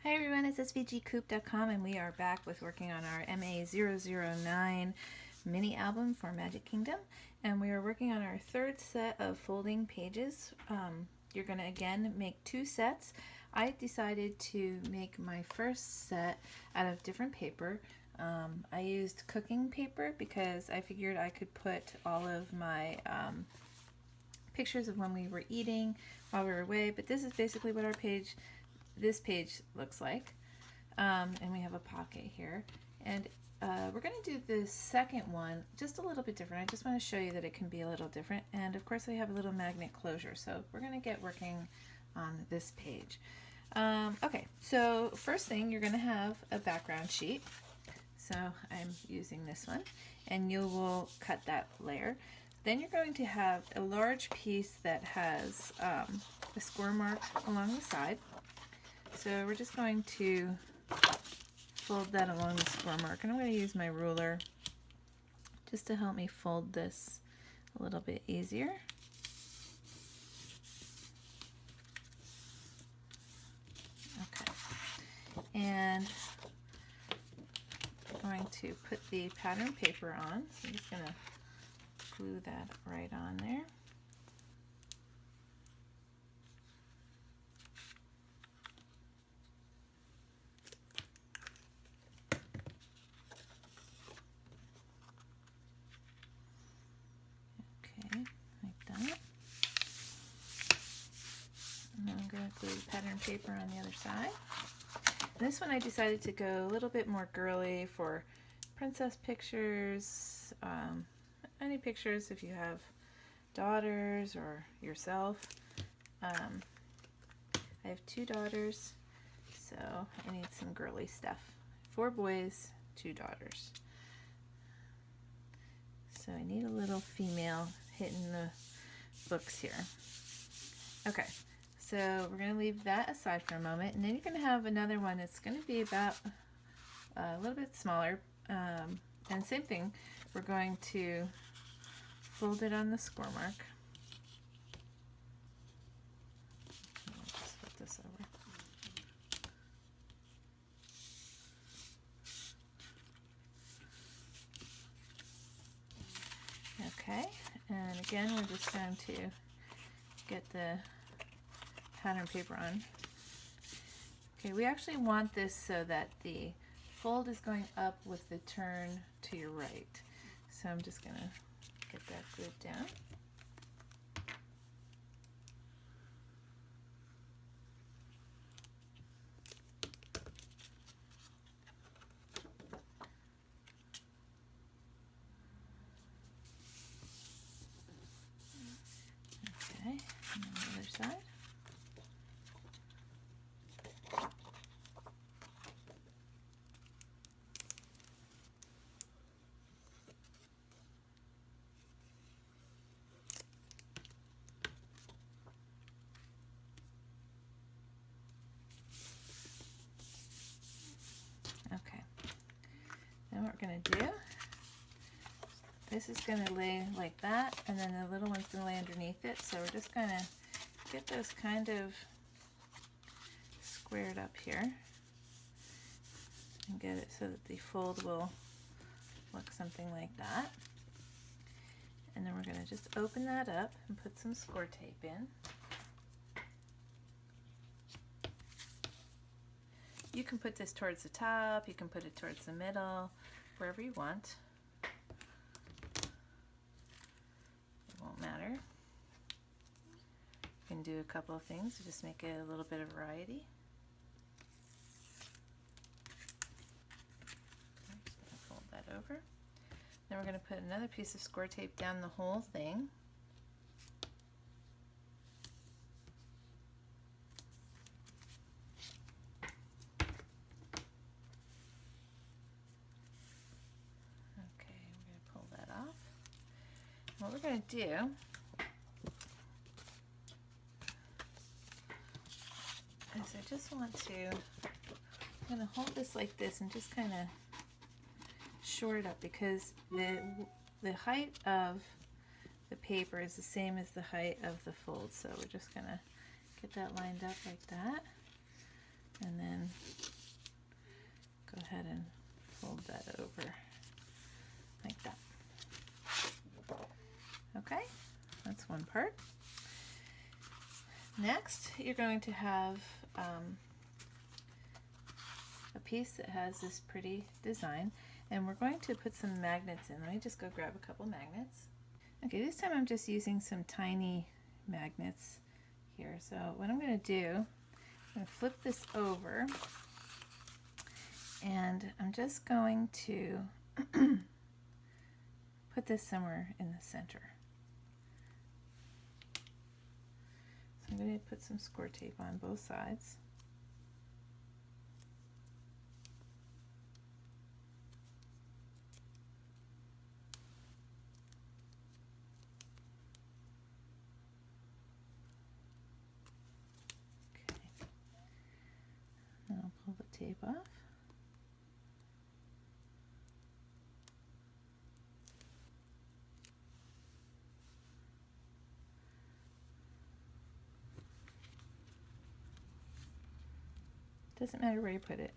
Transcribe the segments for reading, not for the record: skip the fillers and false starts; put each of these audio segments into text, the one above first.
Hi everyone, it's svgcoop.com and we are back with working on our MA009 mini album for Magic Kingdom, and we are working on our third set of folding pages. You're going to again make two sets. I decided to make my first set out of different paper. I used cooking paper because I figured I could put all of my pictures of when we were eating while we were away, but this is basically what this page looks like, and we have a pocket here, and we're going to do the second one just a little bit different. I just want to show you that it can be a little different, and of course I have a little magnet closure, so we're going to get working on this page. Okay, so first thing, you're going to have a background sheet, so I'm using this one, and you will cut that layer. Then you're going to have a large piece that has a square mark along the side. So we're just going to fold that along the score mark, and I'm going to use my ruler just to help me fold this a little bit easier. Okay, and I'm going to put the pattern paper on. So I'm just going to glue that right on there. Glue the pattern paper on the other side. This one I decided to go a little bit more girly for princess pictures, any pictures if you have daughters or yourself. I have 2 daughters, so I need some girly stuff. 4 boys, 2 daughters. So I need a little female hitting the books here. Okay. So we're going to leave that aside for a moment, and then you're going to have another one that's going to be about a little bit smaller, and same thing, we're going to fold it on the score mark. Just flip this over. Okay, and again we're just going to get the pattern paper on. Okay, we actually want this so that the fold is going up with the turn to your right. So I'm just going to get that glued down. Okay, and then the other side. Okay, then what we're going to do, this is going to lay like that, and then the little one's going to lay underneath it, so we're just going to get those kind of squared up here and get it so that the fold will look something like that. And then we're going to just open that up and put some score tape in. You can put this towards the top, you can put it towards the middle, wherever you want. It won't matter. You can do a couple of things to just make it a little bit of variety. Just going to fold that over. Then we're going to put another piece of score tape down the whole thing. What we're going to do is I just want to, I'm going to hold this like this and just kind of short it up, because the height of the paper is the same as the height of the fold. So we're just going to get that lined up like that. and then go ahead and fold that over like that. Okay, that's one part. Next, you're going to have a piece that has this pretty design, and we're going to put some magnets in. Let me just go grab a couple magnets. Okay, this time I'm just using some tiny magnets here. So what I'm going to do, I'm going to flip this over, and I'm just going to put this somewhere in the center. So I'm going to put some score tape on both sides. I'll pull the tape off. Doesn't matter where you put it.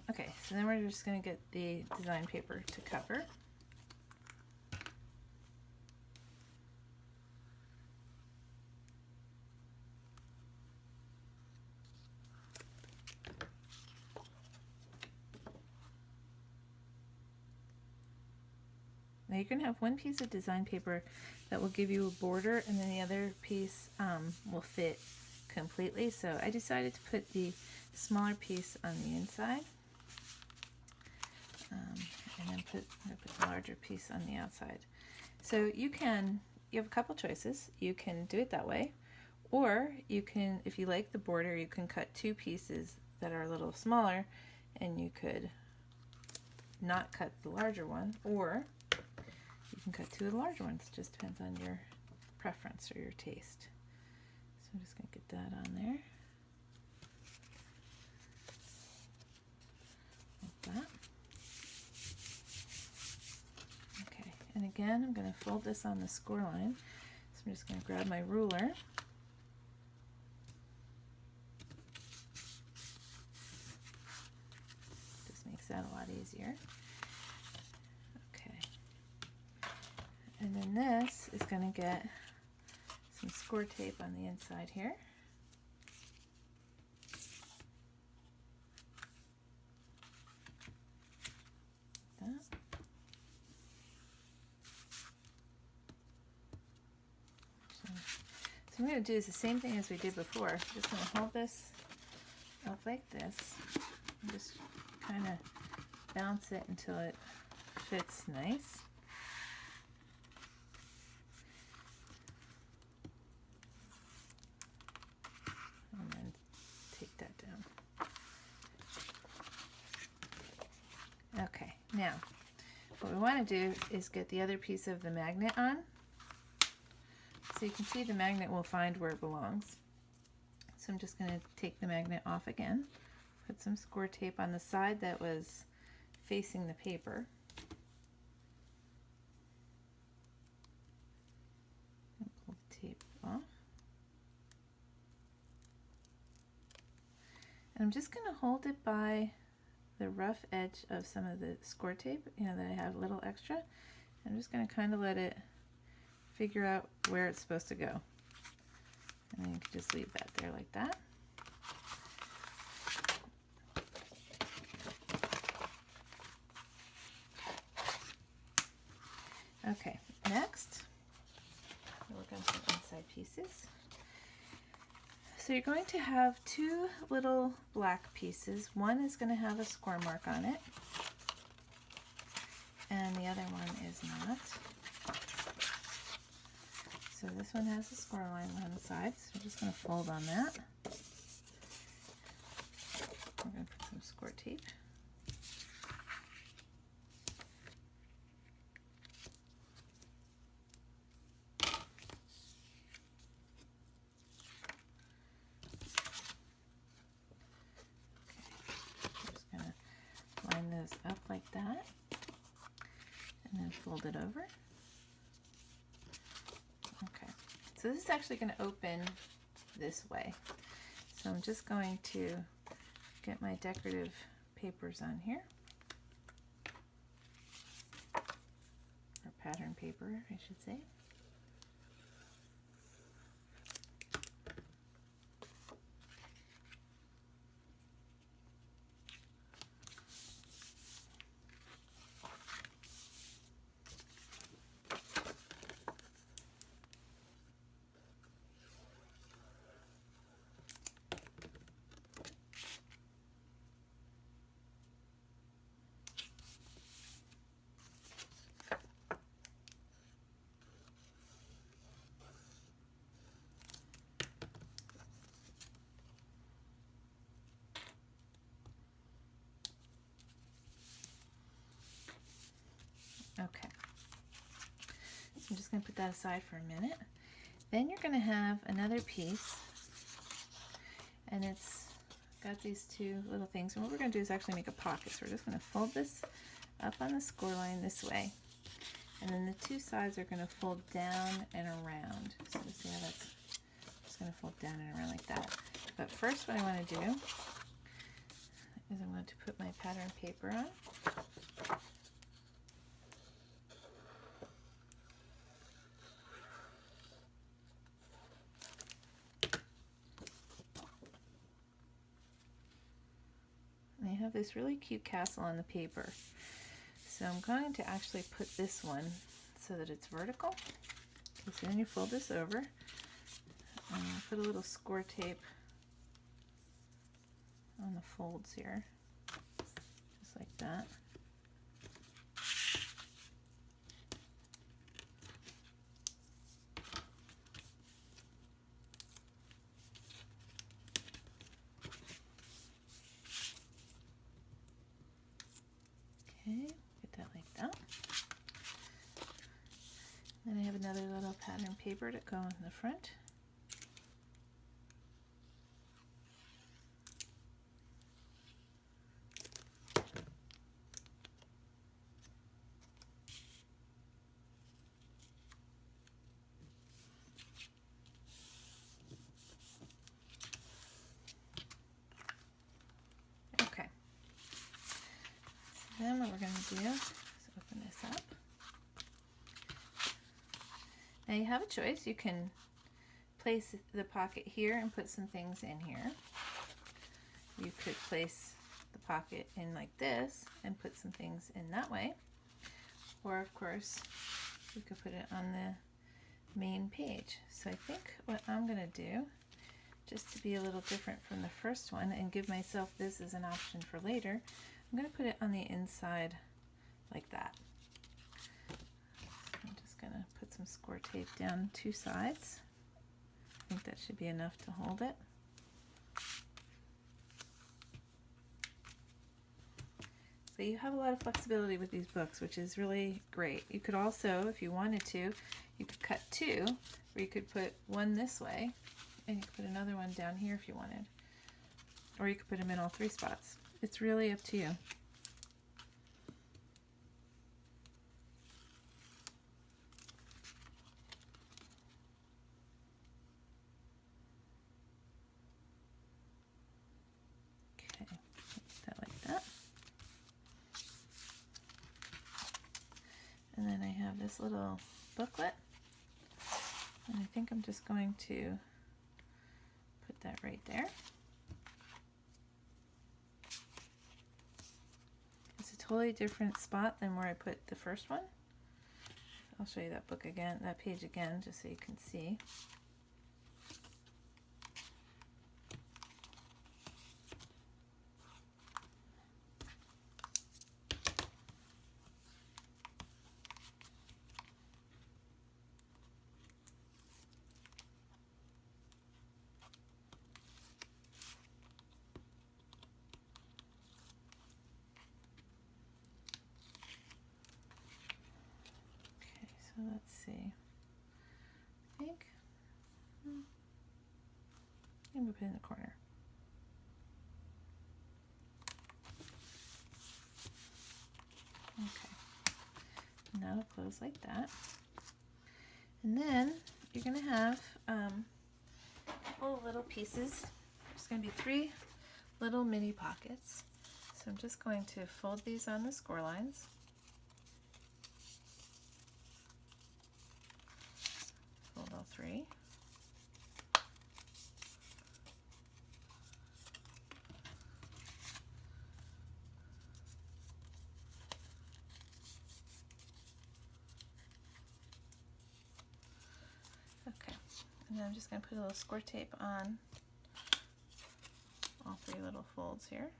Okay, so then we're just going to get the design paper to cover. Now you're going to have one piece of design paper that will give you a border, and then the other piece will fit completely. So I decided to put the smaller piece on the inside, and then put the larger piece on the outside. So you have a couple choices. You can do it that way, or you can, if you like the border, you can cut two pieces that are a little smaller, and you could not cut the larger one, or you can cut two of the larger ones. It just depends on your preference or your taste. So I'm just going to get that on there. Like that. Okay, and again, I'm going to fold this on the score line. So I'm just going to grab my ruler. Just makes that a lot easier. And then this is going to get some score tape on the inside here. Like that. So what I'm going to do is the same thing as we did before. I'm just going to hold this up like this and just kind of bounce it until it fits nice. And then take that down. Okay, now what we want to do is get the other piece of the magnet on. So you can see the magnet will find where it belongs. So I'm just going to take the magnet off again, put some score tape on the side that was facing the paper. And pull the tape off. And I'm just going to hold it by the rough edge of some of the score tape, that I have a little extra. I'm just going to kind of let it figure out where it's supposed to go. And then you can just leave that there like that. Okay, next, we'll work on some inside pieces. So you're going to have two little black pieces. One is going to have a score mark on it, and the other one is not. So this one has a score line on the side, so we're just going to fold on that. We're going to put some score tape. Line those up like that, and then fold it over. Okay, so this is actually going to open this way. So I'm just going to get my decorative papers on here, or pattern paper, I should say. Okay, so I'm just going to put that aside for a minute. Then you're going to have another piece, and it's got these two little things. And what we're going to do is actually make a pocket. So we're just going to fold this up on the score line this way, and then the two sides are going to fold down and around. So see how that's just going to fold down and around like that. But first, what I want to do is I'm going to put my pattern paper on. And I have this really cute castle on the paper. So I'm going to actually put this one so that it's vertical. Okay, so then you fold this over and put a little score tape on the folds here, just like that. Okay, get that like that. Then I have another little pattern paper to go in the front. Okay. So then what we're going to do is open this up. Now you have a choice. You can place the pocket here and put some things in here. You could place the pocket in like this and put some things in that way. Or of course, you could put it on the main page. So I think what I'm going to do, just to be a little different from the first one and give myself this as an option for later, I'm going to put it on the inside like that. I'm just going to put some score tape down two sides. I think that should be enough to hold it. But you have a lot of flexibility with these books, which is really great. You could also, if you wanted to, you could cut two, or you could put one this way, and you could put another one down here if you wanted. Or you could put them in all three spots. It's really up to you. Okay, that like that. And then I have this little booklet, and I think I'm just going to put that right there. It's a totally different spot than where I put the first one. I'll show you that book again, that page again, just so you can see. So let's see. I think I'm going to put it in the corner. Okay. And that'll close like that. And then you're going to have a couple of little pieces There's going to be 3 little mini pockets. So I'm just going to fold these on the score lines. Fold all 3. Okay, and then I'm just going to put a little score tape on all 3 little folds here.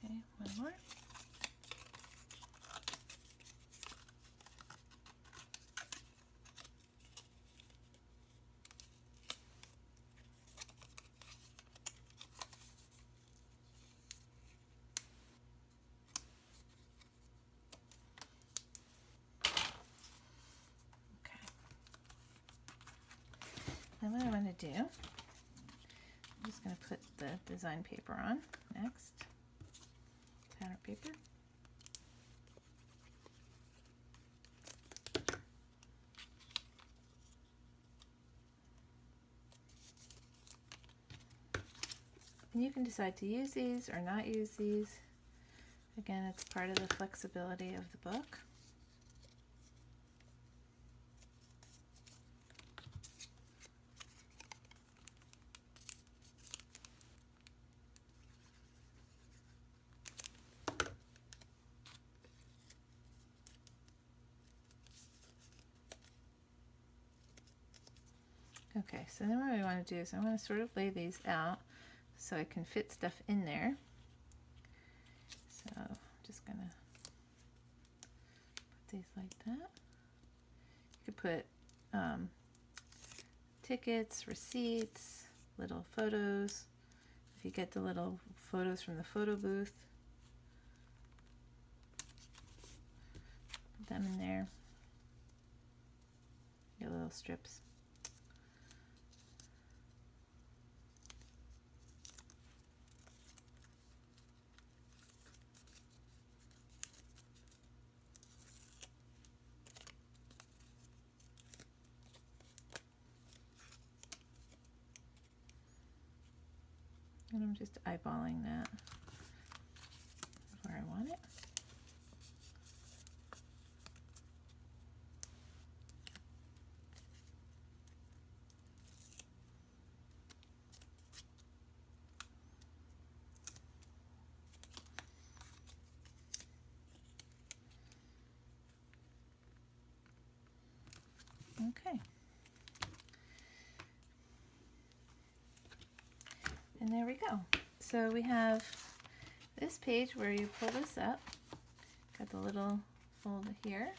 Okay, one more. Then what I want to do, I'm just going to put the design paper on next, pattern paper. And you can decide to use these or not use these. Again, it's part of the flexibility of the book. Okay, so then what I want to do is I want to sort of lay these out so I can fit stuff in there. So I'm just going to put these like that. You could put tickets, receipts, little photos. If you get the little photos from the photo booth, put them in there. Get little strips. And I'm just eyeballing that where I want it. Okay. And there we go. So we have this page where you pull this up. Got the little fold here,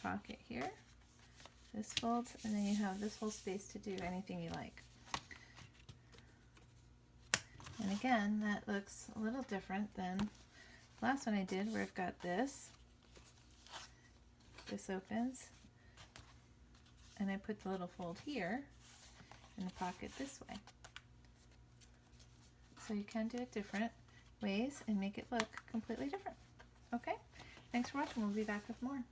pocket here, this folds, and then you have this whole space to do anything you like. And again, that looks a little different than the last one I did, where I've got this. This opens, and I put the little fold here in the pocket this way. So you can do it different ways and make it look completely different. Okay, thanks for watching. We'll be back with more.